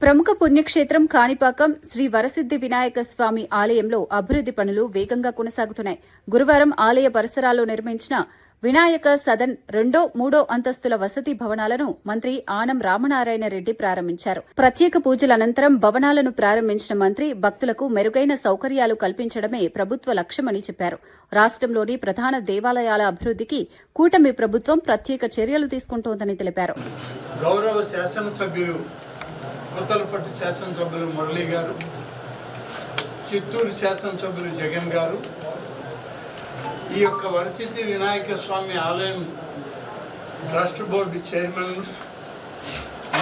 ప్రముఖ పుణ్యక్షేత్రం కాణిపాకం శ్రీ వరసిద్ది వినాయక స్వామి ఆలయంలో అభివృద్ది పనులు వేగంగా కొనసాగుతున్నాయి. గురువారం ఆలయ పరిసరాల్లో నిర్మించిన వినాయక సదన్ 2, 3 అంతస్తుల వసతి భవనాలను మంత్రి ఆనం రామనారాయణ రెడ్డి ప్రారంభించారు. ప్రత్యేక పూజల అనంతరం భవనాలను ప్రారంభించిన మంత్రి భక్తులకు మెరుగైన సౌకర్యాలు కల్పించడమే ప్రభుత్వ లక్ష్యమని చెప్పారు. రాష్టంలోని ప్రధాన దేవాలయాల అభివృద్దికి కూటమి ప్రభుత్వం ప్రత్యేక చర్యలు తీసుకుంటోందని తెలిపారు. గౌరవ శాసనసభ్యులు కొత్తలపట్టు శాసనసభ్యులు మురళీ గారు, చిత్తూరు శాసనసభ్యులు జగన్ గారు, ఈ యొక్క వరసిద్ది వినాయక స్వామి ఆలయం ట్రస్ట్ బోర్డు చైర్మన్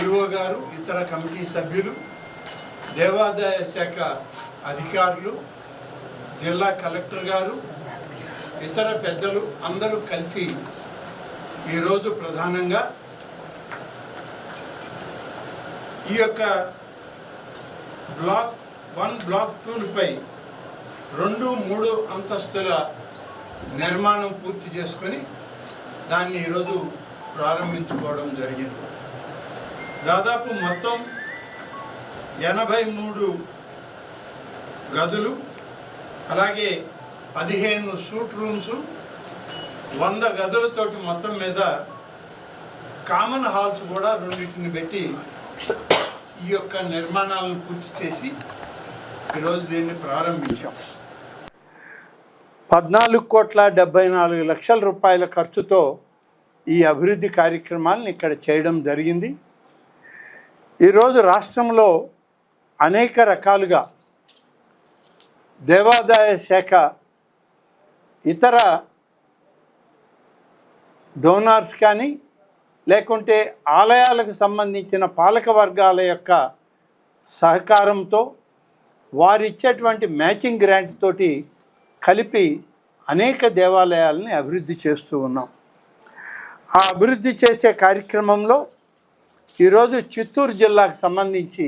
ఈఓ గారు, ఇతర కమిటీ సభ్యులు, దేవాదాయ శాఖ అధికారులు, జిల్లా కలెక్టర్ గారు, ఇతర పెద్దలు అందరూ కలిసి ఈరోజు ప్రధానంగా ఈ యొక్క బ్లాక్ 1, బ్లాక్ 2లపై 2, 3 అంతస్తుల నిర్మాణం పూర్తి చేసుకొని దాన్ని ఈరోజు ప్రారంభించుకోవడం జరిగింది. దాదాపు మొత్తం 83 గదులు, అలాగే 15 సూట్ రూమ్స్, 100 గదులతోటి మొత్తం మీద కామన్ హాల్స్ కూడా 2 పెట్టి ఈ యొక్క నిర్మాణాలను పూర్తి చేసి ఈరోజు దీన్ని ప్రారంభించాం. 14,74,00,000 రూపాయల ఖర్చుతో ఈ అభివృద్ధి కార్యక్రమాలను ఇక్కడ చేయడం జరిగింది. ఈరోజు రాష్ట్రంలో అనేక రకాలుగా దేవాదాయ శాఖ, ఇతర డోనార్స్ కానీ లేకుంటే ఆలయాలకు సంబంధించిన పాలక వర్గాల యొక్క సహకారంతో వారిచ్చేటువంటి మ్యాచింగ్ గ్రాంట్ తోటి కలిపి అనేక దేవాలయాలని అభివృద్ధి చేస్తూ ఉన్నాం. ఆ అభివృద్ధి చేసే కార్యక్రమంలో ఈరోజు చిత్తూరు జిల్లాకు సంబంధించి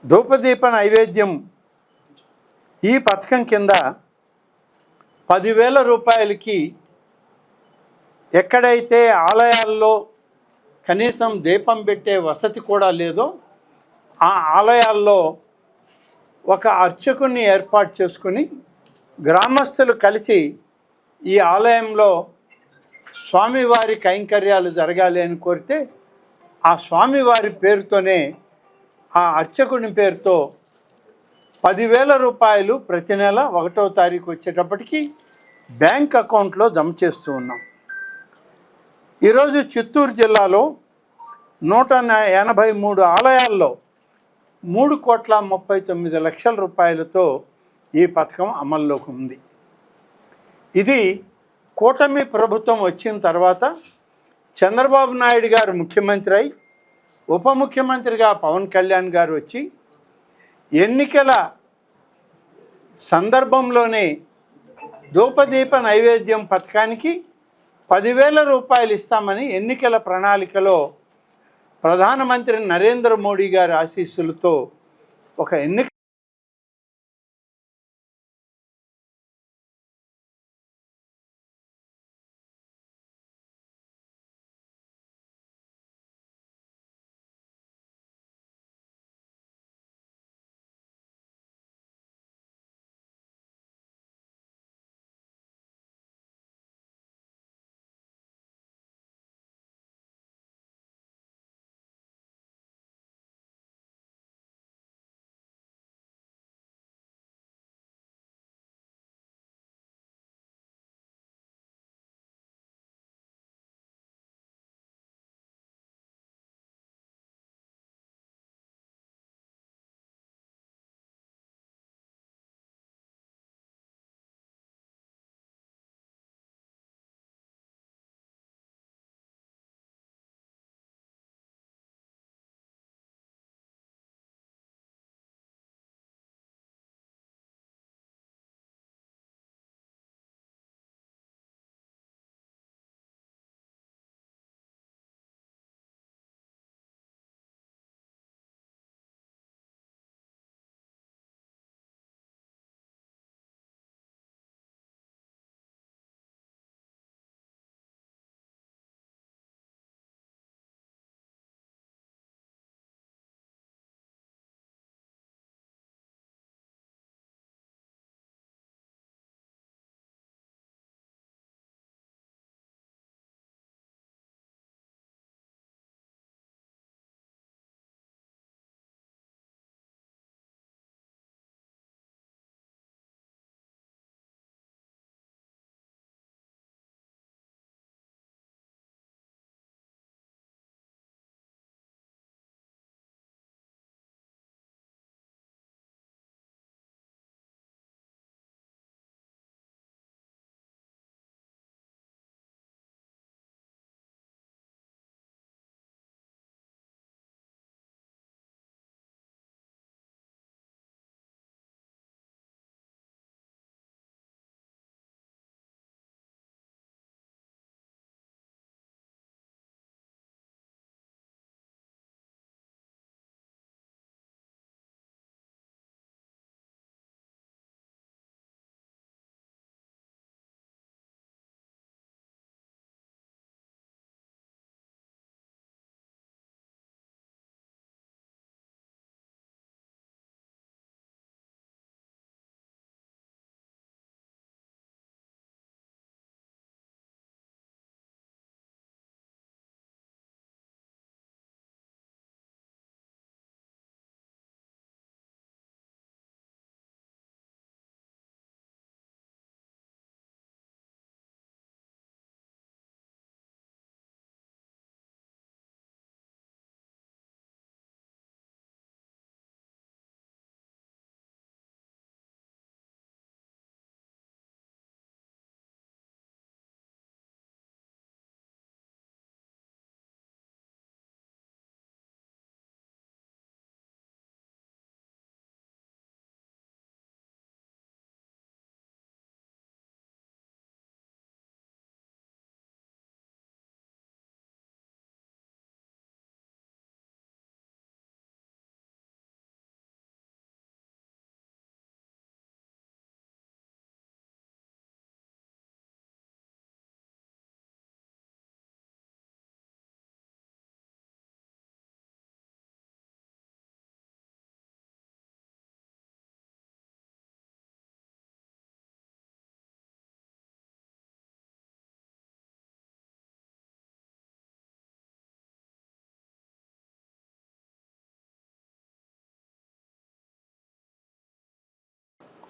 ధూపదీప నైవేద్యం ఈ పథకం కింద 10,000 రూపాయలకి ఎక్కడైతే ఆలయాల్లో కనీసం దీపం పెట్టే వసతి కూడా లేదో ఆ ఆలయాల్లో ఒక అర్చకుని ఏర్పాటు చేసుకుని గ్రామస్తులు కలిసి ఈ ఆలయంలో స్వామివారి కైంకర్యాలు జరగాలి అని కోరితే ఆ స్వామివారి పేరుతోనే, ఆ అర్చకుని పేరుతో 10,000 రూపాయలు ప్రతి నెల 1వ తారీఖు వచ్చేటప్పటికి బ్యాంక్ అకౌంట్లో జమ చేస్తూ ఉన్నాం. ఈరోజు చిత్తూరు జిల్లాలో 183 ఆలయాల్లో 3,39,00,000 రూపాయలతో ఈ పథకం అమల్లోకి ఉంది. ఇది కూటమి ప్రభుత్వం వచ్చిన తర్వాత చంద్రబాబు నాయుడు గారు ముఖ్యమంత్రి అయి ఉప ముఖ్యమంత్రిగా పవన్ కళ్యాణ్ గారు వచ్చి ఎన్నికల సందర్భంలోనే ధూపదీప నైవేద్యం పథకానికి 10,000 రూపాయలు ఇస్తామని ఎన్నికల ప్రణాళికలో ప్రధానమంత్రి నరేంద్ర మోడీ గారి ఆశీస్సులతో ఒక ఎన్నిక